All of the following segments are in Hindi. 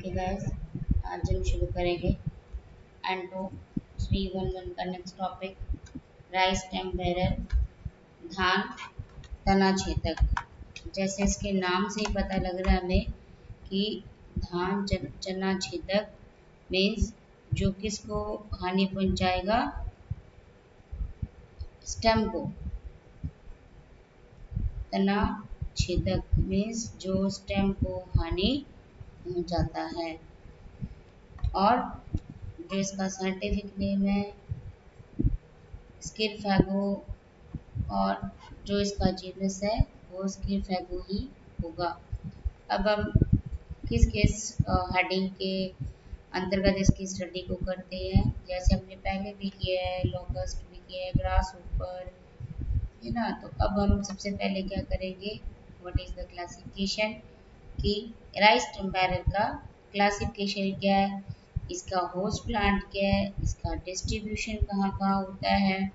ओके गाइस, आज हम शुरू करेंगे एंटो 311 का नेक्स्ट टॉपिक राइस टेम्पेरर धान तना छेदक। जैसे इसके नाम से ही पता लग रहा है हमें कि धान चना छेदक मीन्स जो किसको हानि पहुंचाएगा, स्टेम को। तना छेदक मीन्स जो स्टेम को हानि पहुंचाता है। और जो इसका साइंटिफिक नेम है स्किरफैगो, और जो इसका जीनस है वो स्किरफैगो ही होगा। अब हम किस हेडिंग के अंतर्गत इसकी स्टडी को करते हैं, जैसे हमने पहले भी किया है, लोकस्ट भी किया है, ग्रास ऊपर, है ना। तो अब हम सबसे पहले क्या करेंगे, व्हाट इज द क्लासिफिकेशन, कि राइस टेम्पेरर का क्लासिफिकेशन क्या है, इसका होस्ट प्लांट क्या है, इसका डिस्ट्रीब्यूशन कहाँ कहाँ होता है,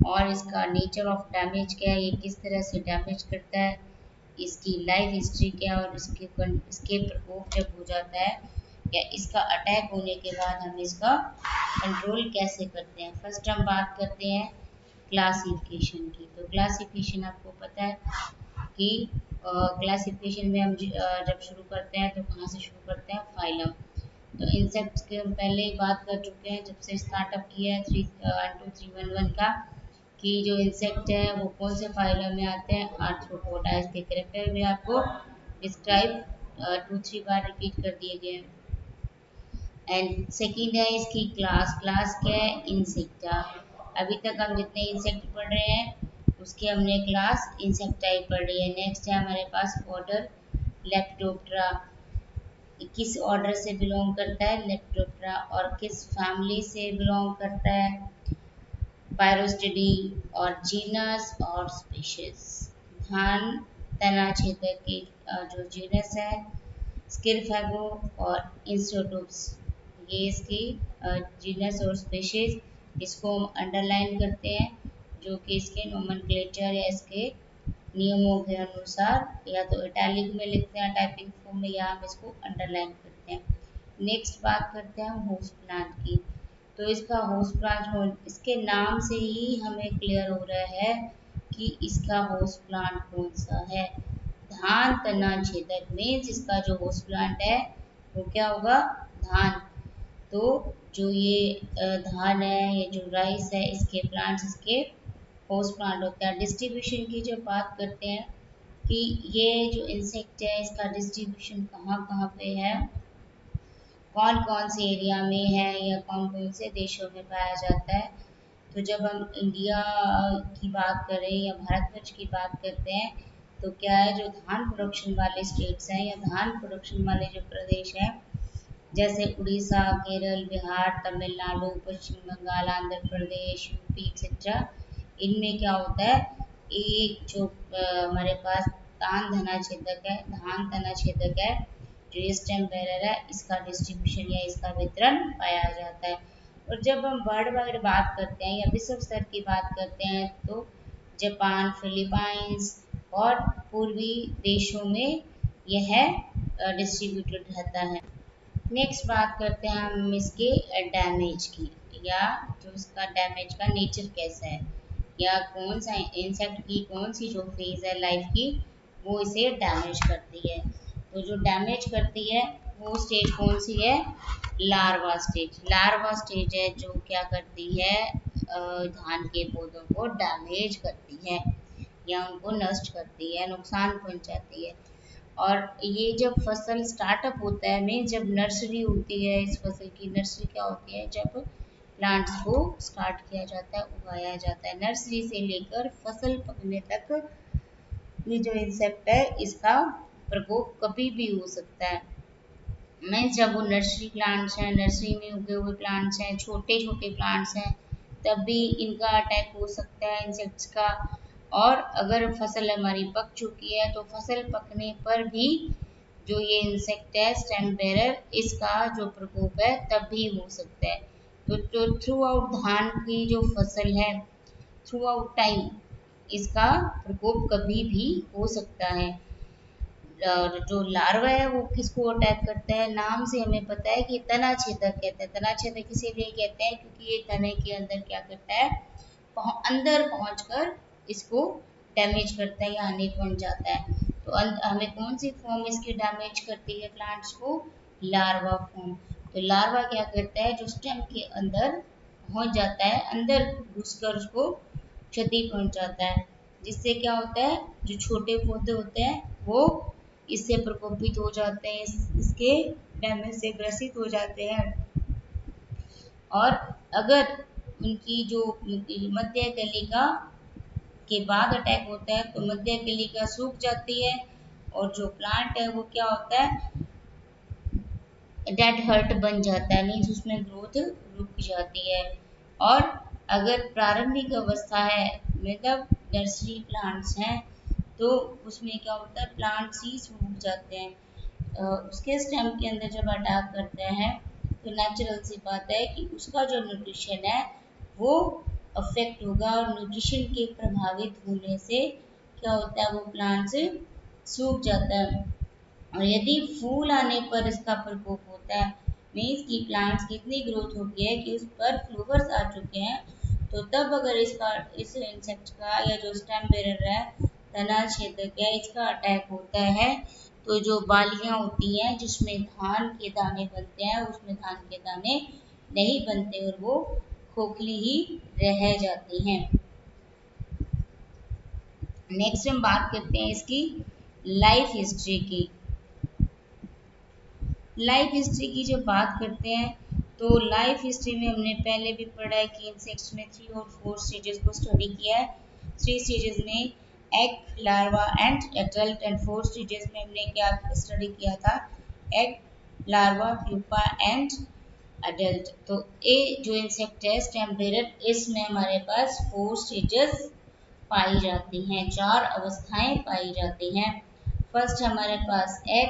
और इसका नेचर ऑफ डैमेज क्या है, ये किस तरह से डैमेज करता है, इसकी लाइफ हिस्ट्री क्या है, और इसके प्रकोप जब हो जाता है या इसका अटैक होने के बाद हम इसका कंट्रोल कैसे करते हैं। फर्स्ट हम बात करते हैं क्लासिफिकेशन की। तो क्लासिफिकेशन आपको पता है कि क्लासिफिकेशन में हम जब शुरू करते हैं तो कहाँ से शुरू करते हैं, फाइलम। तो इंसेक्ट्स के हम पहले ही बात कर चुके हैं जब से स्टार्टअप किया है 311 का, कि जो इंसेक्ट है वो कौन से फाइलम में आते हैं, आर्थ्रोपोडा। इसके कैरेक्टर भी आपको डिस्क्राइब 2-3 बार रिपीट कर दिए गए हैं। एंड सेकेंड है इसकी क्लास क्या है, इंसेक्टा। अभी तक हम जितने इंसेक्ट पढ़ रहे हैं उसकी हमने क्लास इंसेक्टाई पढ़ रही है। नेक्स्ट है हमारे पास ऑर्डर लेप्टोप्टेरा, किस ऑर्डर से बिलोंग करता है, लेप्टोप्टेरा, और किस फैमिली से बिलोंग करता है, पायरोस्टिडी, और जीनस और स्पीशीज। धान तना छेदक की जो जीनस है स्किरफैगो और इंस्टिट्यूट्स, ये इसकी जीनस और स्पीशीज, इसको हम अंडरलाइन करते हैं, जो कि इसके नोमेनक्लेचर या इसके नियमों के अनुसार या तो इटैलिक में लिखते हैं टाइपिंग फॉर्म में, या हम इसको अंडरलाइन करते हैं। नेक्स्ट बात करते हैं होस्ट प्लांट की। तो इसका होस्ट प्लांट, इसके नाम से ही हमें क्लियर हो रहा है कि इसका होस्ट प्लांट कौन सा है। धान तना छेदक मीन्स इसका जो होस्ट प्लांट है वो क्या होगा, धान। तो जो ये धान है, ये जो राइस है, इसके प्लांट्स इसके होस्ट प्लांट होता है। डिस्ट्रीब्यूशन की जब बात करते हैं कि ये जो इंसेक्ट है इसका डिस्ट्रीब्यूशन कहाँ कहाँ पे है, कौन कौन से एरिया में है, या कौन कौन से देशों में पाया जाता है। तो जब हम इंडिया की बात करें या भारतवर्ष की बात करते हैं तो क्या है, जो धान प्रोडक्शन वाले स्टेट्स हैं या धान प्रोडक्शन वाले जो प्रदेश हैं, जैसे उड़ीसा, केरल, बिहार, तमिलनाडु, पश्चिम बंगाल, आंध्र प्रदेश, यूपी एक्सेट्रा, इनमें क्या होता है, एक जो हमारे पास धान तना छेदक है, जो ये स्टेम बेरर है, इसका डिस्ट्रीब्यूशन या इसका वितरण पाया जाता है। और जब हम वर्ल्ड वाइड बात करते हैं या विश्व स्तर की बात करते हैं तो जापान, फिलीपाइंस और पूर्वी देशों में यह डिस्ट्रीब्यूटेड रहता है। नेक्स्ट बात करते हैं हम इसके डैमेज की, या जो इसका डैमेज का नेचर कैसा है, या कौन सा इंसेक्ट की कौन सी जो फेज है लाइफ की वो इसे डैमेज करती है। तो जो डैमेज करती है वो स्टेज कौन सी है, लार्वा स्टेज। लार्वा स्टेज है जो क्या करती है, धान के पौधों को डैमेज करती है या उनको नष्ट करती है, नुकसान पहुंचाती है। और ये जब फसल स्टार्टअप होता है में, जब नर्सरी होती है, इस फसल की नर्सरी क्या होती है, जब प्लांट्स को स्टार्ट किया जाता है, उगाया जाता है, नर्सरी से लेकर फसल पकने तक ये जो इंसेक्ट है इसका प्रकोप कभी भी हो सकता है। मैं जब वो नर्सरी प्लांट्स हैं, नर्सरी में उगे हुए प्लांट्स हैं, छोटे छोटे प्लांट्स हैं, तब भी इनका अटैक हो सकता है इंसेक्ट्स का। और अगर फसल हमारी पक चुकी है तो फसल पकने पर भी जो ये इंसेक्ट है स्टेम बेरर, इसका जो प्रकोप है तब भी हो सकता है। तो थ्रू आउट धान की जो फसल है, थ्रू आउट टाइम इसका प्रकोप कभी भी हो सकता है। और जो लार्वा है वो किसको अटैक करता है, नाम से हमें पता है कि तना छेदक कहते हैं। तना छेदक इसीलिए कहते हैं क्योंकि ये तने के अंदर क्या करता है, अंदर पहुंचकर इसको डैमेज करता है या हानि पहुंचाता है। तो हमें कौन सी फॉर्म इसकी डैमेज करती है प्लांट्स को, लार्वा फॉर्म। तो लार्वा क्या करता है, जो स्टेम के अंदर पहुंच जाता है, अंदर घुसकर उसको क्षति पहुंचाता है, जिससे क्या होता है, जो छोटे पौधे होते हैं वो इससे प्रकोपित हो जाते हैं, इसके डैमेज से ग्रसित हो जाते हैं। और अगर उनकी जो मध्य कलिका के बाद अटैक होता है तो मध्य कलिका सूख जाती है और जो प्लांट है वो क्या होता है, डेड हर्ट बन जाता है, मीन्स उसमें ग्रोथ रुक जाती है। और अगर प्रारंभिक अवस्था है, मतलब नर्सरी प्लांट्स हैं, तो उसमें क्या होता है, प्लांट्स ही सूख जाते हैं। उसके स्टेम के अंदर जब अटैक करते हैं तो नेचुरल सी बात है कि उसका जो न्यूट्रिशन है वो अफेक्ट होगा, और न्यूट्रिशन के प्रभावित होने से क्या होता है, वो प्लांट्स सूख जाता है। और यदि फूल आने पर इसका प्रकोप होता है, मीन्स की प्लांट्स की इतनी ग्रोथ हो गई है कि उस पर फ्लावर्स आ चुके हैं, तो तब अगर इसका, इस इंसेक्ट का या जो स्टेम बेरर है, तना छेदक है, इसका अटैक होता है, तो जो बालियां होती हैं जिसमें धान के दाने बनते हैं, उसमें धान के दाने नहीं बनते और वो खोखली ही रह जाती हैं। नेक्स्ट हम बात करते हैं इसकी लाइफ हिस्ट्री की। लाइफ हिस्ट्री की जब बात करते हैं तो लाइफ हिस्ट्री में हमने पहले भी पढ़ा है कि इंसेक्ट्स में 3 और 4 स्टेजेस को स्टडी किया है। 3 स्टेजेस में egg, larva and adult, and 4 stages में हमने क्या स्टडी किया था, egg, larva, pupa and adult. तो ये जो इंसेक्ट है स्टेम बेरर, इसमें हमारे पास 4 स्टेजेस पाई जाती हैं, 4 अवस्थाएं पाई जाती हैं। फर्स्ट हमारे पास एग,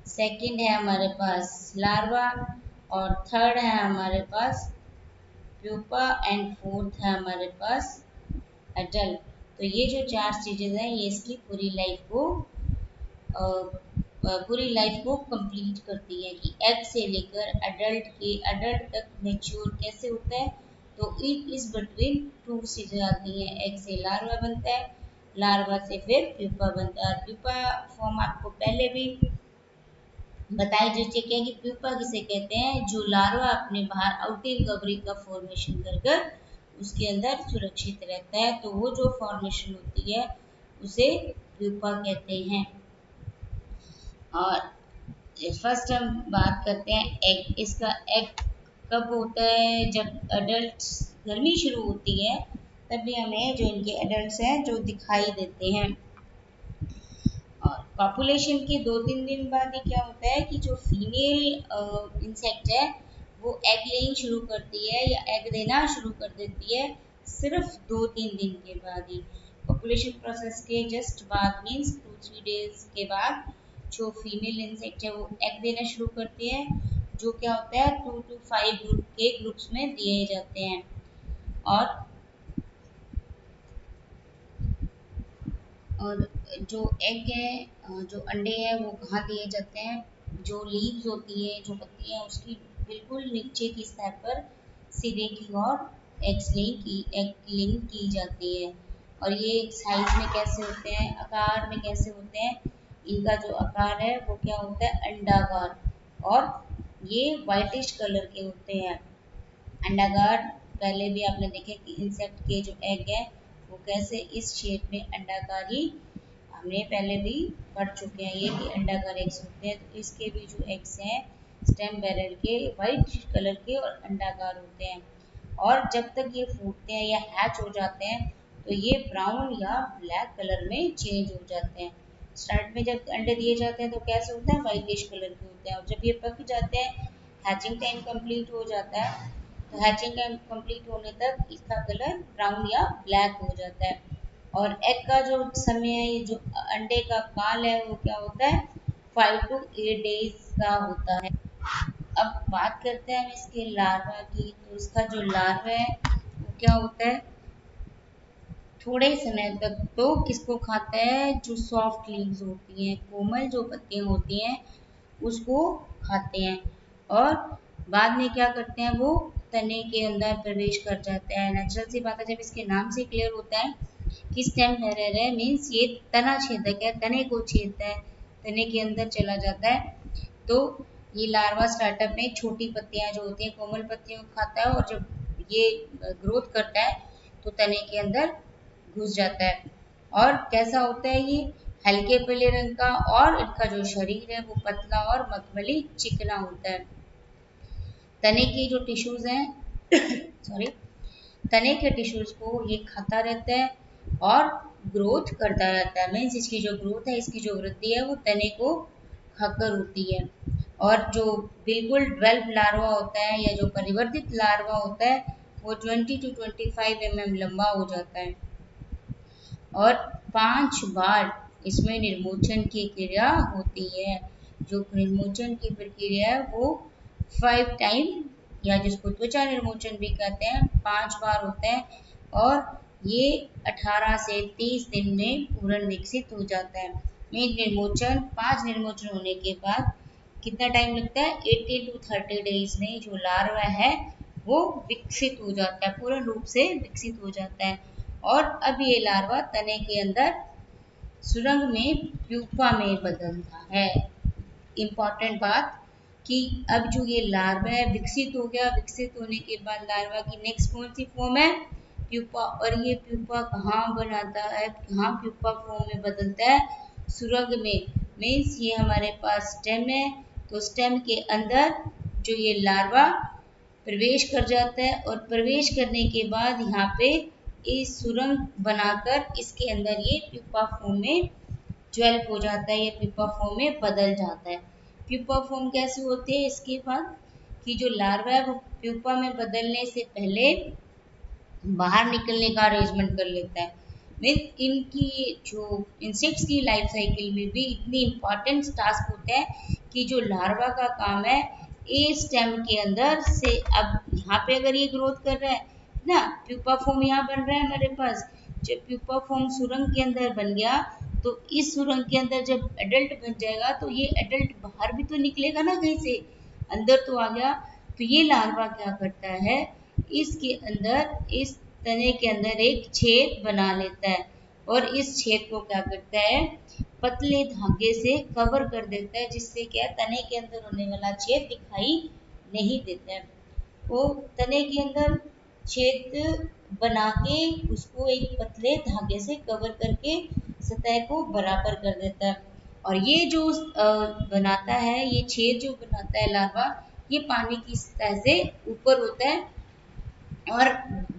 सेकंड है हमारे पास लार्वा, और थर्ड है हमारे पास प्यूपा, एंड फोर्थ है हमारे पास एडल्ट। तो ये जो 4 स्टेजेस हैं ये इसकी पूरी लाइफ को कंप्लीट करती है कि एग से लेकर एडल्ट तक मेच्योर कैसे होता है। तो इस बिटवीन 2 स्टेजेस आती हैं, एग से लार्वा बनता है, लार्वा से फिर प्यूपा बनता है। प्यूपा फॉर्म आपको पहले भी बताई जा चुकी है कि प्यूपा किसे कहते हैं, जो लार्वा अपने बाहर आउटिंग कवरिंग का फॉर्मेशन कर कर उसके अंदर सुरक्षित रहता है, तो वो जो फॉर्मेशन होती है उसे प्यूपा कहते हैं। और फर्स्ट हम बात करते हैं एग। इसका एग कब होता है, जब अडल्ट गर्मी शुरू होती है तभी हमें जो इनके एडल्ट हैं जो दिखाई देते हैं। और पॉपुलेशन के 2-3 दिन बाद ही क्या होता है कि जो फीमेल इंसेक्ट है वो एग लेइंग शुरू करती है या एग देना शुरू कर देती है, सिर्फ 2-3 दिन के बाद ही। पॉपुलेशन प्रोसेस के जस्ट बाद, मीन्स 2-3 डेज के बाद जो फीमेल इंसेक्ट है वो एग देना शुरू करती है, जो क्या होता है 2 to 5 ग्रुप्स में दिए जाते हैं। और और जो एग है, जो अंडे हैं वो कहाँ दिए जाते हैं, जो लीव्स होती है, जो पत्ती है उसकी बिल्कुल नीचे की सतह पर सिरे की ओर एग लेइंग की जाती है। और ये साइज में कैसे होते हैं, आकार में कैसे होते हैं, इनका जो आकार है वो क्या होता है, अंडाकार, और ये वाइटिश कलर के होते हैं। अंडाकार पहले भी आपने देखे कि इंसेक्ट के जो एग है वो कैसे इस शेप में अंडाकार ही, हमने पहले भी पढ़ चुके हैं ये कि अंडाकार एग्स होते हैं। तो इसके भी जो एग्स हैं स्टेम बैरल के वाइट कलर के और अंडाकार होते हैं, और जब तक ये फूटते हैं या हैच हो जाते हैं तो ये ब्राउन या ब्लैक कलर में चेंज हो जाते हैं। स्टार्ट में जब अंडे दिए जाते हैं तो कैसे होता है, वाइटिश कलर के होते हैं, और जब ये पक जाते हैं, हैचिंग टाइम कंप्लीट हो जाता है, तो हैचिंग टाइम कंप्लीट होने तक इसका कलर ब्राउन या ब्लैक हो जाता है। और एग का जो समय है, जो अंडे का काल है वो क्या होता है, 5 to 8 डेज का होता है। अब बात करते हैं हम इसके लार्वा की। तो इसका जो लार्वा है वो क्या होता है, थोड़े समय तक तो किसको खाता है, जो सॉफ्ट लीव्स होती हैं, कोमल जो पत्तियां होती हैं उसको खाते हैं। और बाद में क्या करते हैं, वो तने के अंदर प्रवेश कर जाते हैं। नेचुरल सी बात है, जब इसके नाम से क्लियर होता है कि स्टेम हेरेर है, मीन्स ये तना छेदक है, तने को छेदता है, तने के अंदर चला जाता है। तो ये लार्वा स्टार्टअप में छोटी पत्तियां जो होती हैं, कोमल पत्तियों को खाता है, और जब ये ग्रोथ करता है तो तने के अंदर घुस जाता है। और कैसा होता है ये, हल्के पीले रंग का, और इनका जो शरीर है वो पतला और मखमली चिकना होता है। तने की जो टिश्यूज हैं सॉरी, तने के टिश्यूज को ये खाता रहता है और ग्रोथ करता रहता है। मीन्स इसकी जो ग्रोथ है, इसकी जो वृद्धि है वो तने को खाकर होती है। और जो बिल्कुल 12 लार्वा होता है या जो परिवर्तित लार्वा होता है वो 20 to 25 mm लंबा हो जाता है। और 5 बार इसमें निर्मोचन की क्रिया होती है। जो निर्मोचन की प्रक्रिया है वो 5 टाइम, या जिसको त्वचा निर्मोचन भी कहते हैं, 5 बार होता है। और ये 18 से 30 दिन में पूर्ण विकसित हो जाता है। निर्मोचन 5 निर्मोचन होने के बाद कितना टाइम लगता है, 18 to 30 डेज में जो लार्वा है वो विकसित हो जाता है, पूर्ण रूप से विकसित हो जाता है। और अब ये लार्वा तने के अंदर सुरंग में प्यूपा में बदलता है। इम्पॉर्टेंट बात कि अब जो ये लार्वा है विकसित हो गया, विकसित होने के बाद लार्वा की नेक्स्ट कौन सी फॉर्म है, प्यूपा। और ये प्यूपा कहाँ बनाता है, कहाँ प्यूपा फॉर्म में बदलता है, सुरंग में। मीन्स ये हमारे पास स्टेम है, तो स्टेम के अंदर जो ये लार्वा प्रवेश कर जाता है, और प्रवेश करने के बाद यहाँ पे इस सुरंग बनाकर इसके अंदर ये प्यूपा फॉर्म में डेवलप हो जाता है, ये प्यूपा फॉर्म में बदल जाता है। प्यूपा फॉर्म कैसे होती है, इसके बाद कि जो लार्वा है वो प्यूपा में बदलने से पहले बाहर निकलने का अरेंजमेंट कर लेता है। मीन्स इनकी जो इंसेक्ट्स की लाइफ साइकिल में भी इतनी इम्पॉर्टेंट टास्क होता है कि जो लार्वा का काम है ए स्टेम के अंदर से, अब यहाँ पे अगर ये ग्रोथ कर रहा है ना, प्यूपा फॉर्म यहाँ बन रहा है हमारे पास, जब प्यूपा फॉर्म सुरंग के अंदर बन गया तो इस सुरंग के अंदर जब एडल्ट बन जाएगा तो ये एडल्ट बाहर भी तो निकलेगा ना, कहीं से अंदर तो आ गया। तो ये लार्वा क्या करता है, इसके अंदर, इस तने के अंदर एक छेद बना लेता है, और इस छेद को क्या करता है, पतले धागे से कवर कर देता है, जिससे क्या तने के अंदर होने वाला छेद दिखाई नहीं देता है। वो तने के अंदर छेद बना के उसको एक पतले धागे से कवर करके सतह को बराबर कर देता है। और ये जो बनाता है, ये छेद जो बनाता है लार्वा, ये पानी की सतह से ऊपर होता है और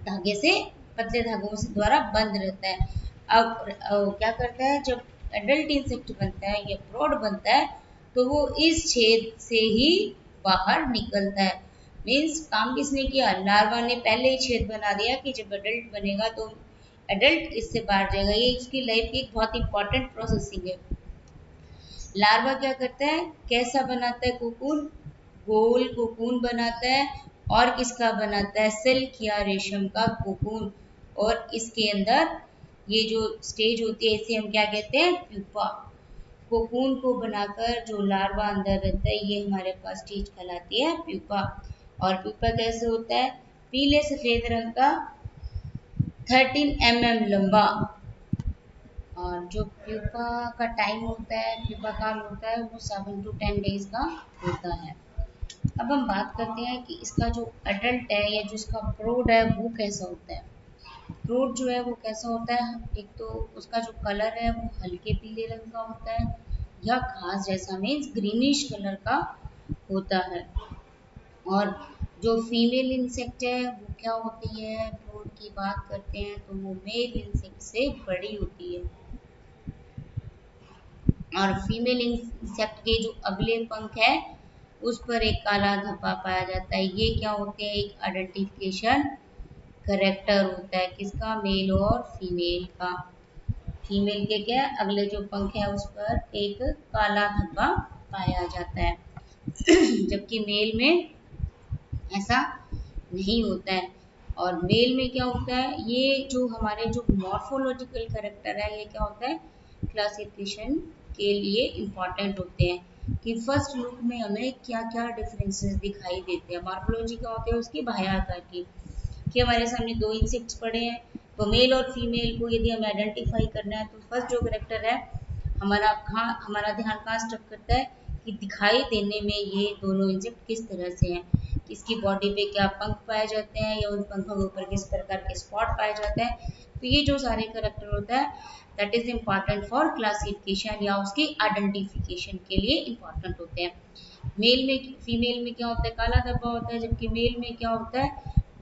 धागे से, पतले धागों से द्वारा बंद रहता है। अब क्या करता है, जब एडल्ट इंसेक्ट बनता है या प्रौढ़ बनता है तो वो इस छेद से ही बाहर निकलता है। मीन्स काम किसने किया, लार्वा ने पहले ही छेद बना दिया कि जब एडल्ट बनेगा तो एडल्ट इससे बाहर जाएगा। ये इसकी लाइफ की एक बहुत इंपॉर्टेंट प्रोसेसिंग है। लार्वा क्या करता है, कैसा बनाता है कोकून, गोल कोकून बनाता है। और किसका बनाता है, सिल्क या रेशम का कोकून। और इसके अंदर ये जो स्टेज होती है इसे हम क्या कहते हैं, प्यूपा। कोकून को बनाकर जो लार्वा अंदर रहता है ये हमारे पास स्टेज कहलाती है प्यूपा। और प्यूपा कैसे होता है, पीले सफेद रंग का, 13 mm लंबा। और जो प्यूपा का टाइम होता है, प्यूपा काल होता है वो 7 to 10 डेज का होता है। अब हम बात करते हैं कि इसका जो अडल्ट है या जो इसका प्रौढ़ है वो कैसा होता है। प्रौढ़ जो है वो कैसा होता है, एक तो उसका जो कलर है वो हल्के पीले रंग का होता है या घास जैसा, मीन्स ग्रीनिश कलर का होता है। और जो फीमेल इंसेक्ट है वो क्या होती है, प्रौढ़ की बात करते हैं तो वो मेल इंसेक्ट से बड़ी होती है। और फीमेल इंसेक्ट के जो अगले पंख है उस पर एक काला धब्बा पाया जाता है। ये क्या होते हैं, एक आइडेंटिफिकेशन करेक्टर होता है, किसका, मेल और फीमेल का। फीमेल के क्या, अगले जो पंख है उस पर एक काला धब्बा पाया जाता है जबकि मेल में ऐसा नहीं होता है। और मेल में क्या होता है, ये जो हमारे जो मॉर्फोलॉजिकल कैरेक्टर है ये क्या होता है, क्लासिफिकेशन के लिए इम्पॉर्टेंट होते हैं कि फर्स्ट लुक में हमें क्या क्या डिफरेंसेस दिखाई देते हैं। मॉर्फोलॉजी क्या होती है, उसकी बाह्यता की, कि हमारे सामने दो इंसेक्ट्स पड़े हैं, तो मेल और फीमेल को यदि हमें आइडेंटिफाई करना है तो फर्स्ट जो करेक्टर है हमारा ध्यान कहाँ स्टक करता है कि दिखाई देने में ये दोनों इंसेक्ट किस तरह से हैं, किसकी बॉडी पे क्या पंख पाए जाते हैं या उन पंखों के ऊपर किस प्रकार के स्पॉट पाए जाते हैं। तो ये जो सारे करेक्टर होता है that is important for classification या उसकी आइडेंटिफिकेशन के लिए इम्पॉर्टेंट होते हैं। मेल में फीमेल में क्या होता है, काला धब्बा होता है, जबकि मेल में क्या होता है,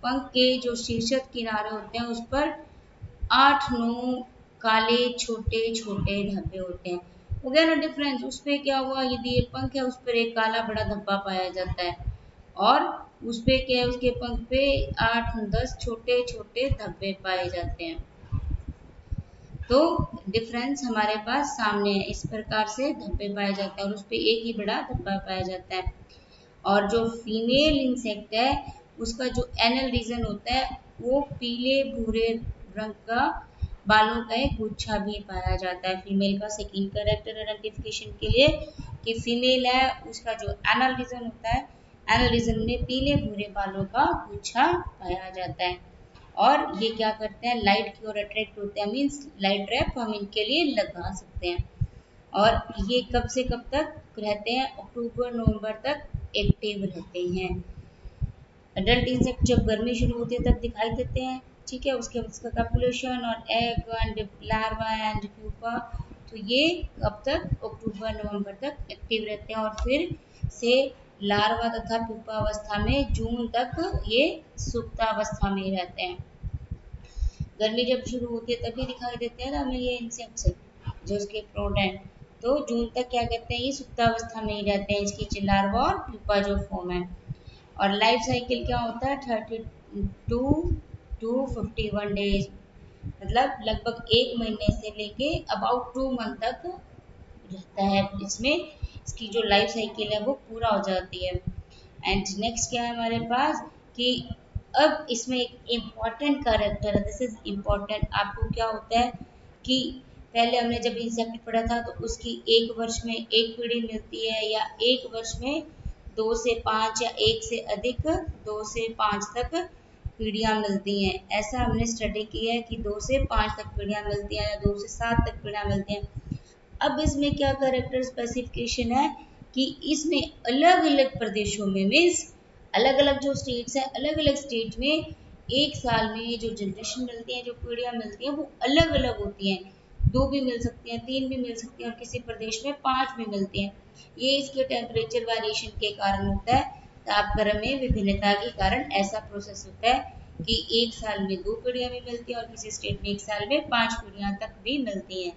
पंख के जो शीर्षक किनारे होते हैं उस पर 8-9 काले छोटे छोटे धब्बे होते हैं। हो गया ना डिफरेंस, उस पे क्या हुआ, यदि ये पंख है उस पर एक काला बड़ा धब्बा पाया जाता है और उस पे क्या है, उसके पंख पे 8-10 छोटे छोटे धब्बे पाए जाते हैं। तो डिफरेंस हमारे पास सामने है, इस प्रकार से धब्बे पाए जाते हैं और उस पे एक ही बड़ा धब्बा पाया जाता है। और जो फीमेल इंसेक्ट है उसका जो एनल रीजन होता है वो पीले भूरे रंग का बालों का एक गुच्छा भी पाया जाता है। फीमेल का सेकेंड कैरेक्टर आइडेंटिफिकेशन के लिए कि फीमेल है, उसका जो एनल रीजन होता है, एनल रीजन में पीले भूरे बालों का गुच्छा पाया जाता है। और ये क्या करते हैं, लाइट की ओर अट्रैक्ट होते हैं, मीन्स लाइट ट्रैप हम इनके लिए लगा सकते हैं। और ये कब से कब तक रहते हैं, अक्टूबर नवंबर तक एक्टिव रहते हैं। अडल्ट इंसेक्ट जब गर्मी शुरू होती है तब दिखाई देते हैं, ठीक है, उसके बाद इसका कॉपुलेशन और egg and larva and pupa, तो ये कब तक, अक्टूबर नवंबर तक एक्टिव रहते हैं और फिर से लार्वा तथा प्यूपा अवस्था में जून तक ये सुप्तावस्था में रहते हैं। गर्मी जब शुरू होती है तभी दिखाई देते हैं ना हमें ये इंसेक्ट्स, जो इसके प्रोडेंट, तो जून तक क्या कहते हैं, ये सुप्तावस्था में ही रहते हैं, इसकी लार्वा और प्यूपा जो फॉर्म है। और लाइफ साइकिल क्या होता है, 32 to 51 डेज, मतलब लगभग 1 महीने से लेके अबाउट 2 मंथ तक रहता है, इसमें इसकी जो लाइफ साइकिल है वो पूरा हो जाती है। एंड नेक्स्ट क्या है हमारे पास कि अब इसमें एक इम्पॉर्टेंट कैरेक्टर है, दिस इज इम्पॉर्टेंट। आपको क्या होता है कि पहले हमने जब इंसेक्ट पढ़ा था तो उसकी एक वर्ष में एक पीढ़ी मिलती है या एक वर्ष में 2 से 5 या एक से अधिक 2 से 5 तक पीढ़ियां मिलती हैं। ऐसा हमने स्टडी किया है कि 2 से 5 तक पीढ़ियां मिलती हैं या 2 से 7 तक पीढ़ियां मिलती हैं। अब इसमें क्या कैरेक्टर स्पेसिफिकेशन है कि इसमें अलग अलग प्रदेशों में, मीन्स अलग अलग जो स्टेट्स हैं, अलग अलग स्टेट में एक साल में जो जनरेशन मिलती है, जो पीढ़ियां मिलती हैं वो अलग अलग होती हैं। 2 भी मिल सकती हैं, 3 भी मिल सकती हैं और किसी प्रदेश में 5 भी मिलती हैं। ये इसके टेम्परेचर वेरिएशन के कारण होता है, तापक्रम में विभिन्नता के कारण ऐसा प्रोसेस होता है कि एक साल में 2 पीढ़ियां भी मिलती हैं और किसी स्टेट में एक साल में 5 पीढ़ियां तक भी मिलती हैं।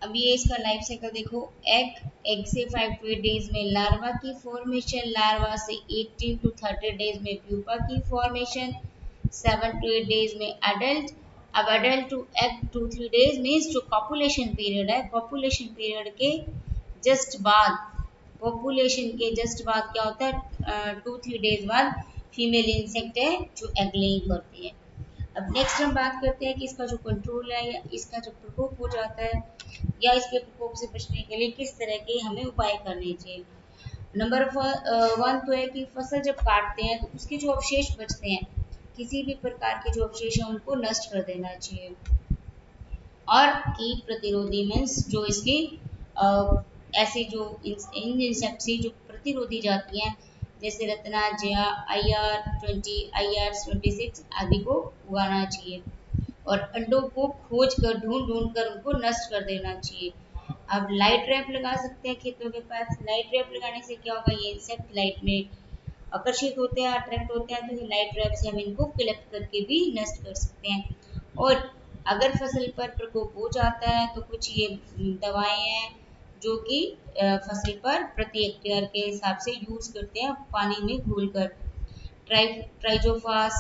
अब ये इसका लाइफ साइकिल देखो, एग से 5 to 8 डेज में लार्वा की फॉर्मेशन, लार्वा से 18 to 30 डेज में प्यूपा की फॉर्मेशन, 7 to 8 डेज में एडल्ट। अब adult to egg 2-3 days means जो पॉपुलेशन पीरियड है, पॉपुलेशन पीरियड के जस्ट बाद, पॉपुलेशन के जस्ट बाद क्या होता है, 2-3 डेज बाद फीमेल इंसेक्ट है जो एग लेइंग करती है। अब नेक्स्ट हम बात करते हैं कि इसका जो कंट्रोल है या इसका जो प्रकोप हो जाता है या इसके प्रकोप से बचने के लिए किस तरह के हमें उपाय करने चाहिए। नंबर 1 तो है कि फसल जब काटते हैं तो उसके जो अवशेष बचते हैं, किसी भी प्रकार के जो अवशेष हैं उनको नष्ट कर देना चाहिए। और कीट प्रतिरोधी मीन्स जो इसकी ऐसी जो इन इंसेक्ट से जो प्रतिरोधी जाती हैं, जैसे रत्ना जया, IR20, IR26 आदि को उगाना चाहिए और अंडों को खोज कर ढूंढ ढूंढ कर उनको नष्ट कर देना चाहिए। अब लाइट ट्रैप लगा सकते हैं खेतों के पास। लाइट ट्रैप लगाने से क्या होगा, ये इंसेक्ट लाइट में आकर्षित होते हैं, अट्रैक्ट होते हैं, तो ये लाइट ट्रैप से हम इनको कलेक्ट करके भी नष्ट कर सकते हैं। और अगर फसल पर प्रकोप हो जाता है तो कुछ ये दवाएं हैं जो कि फसल पर प्रति हेक्टेयर के हिसाब से यूज करते हैं पानी में घोलकर। ट्राइजोफास,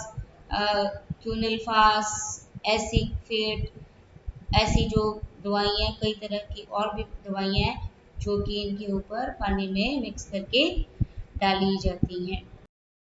क्यूनिलफास, एसिफेट, ऐसी जो दवाइयाँ हैं, कई तरह की और भी दवाइयाँ हैं जो कि इनके ऊपर पानी में मिक्स करके डाली जाती हैं।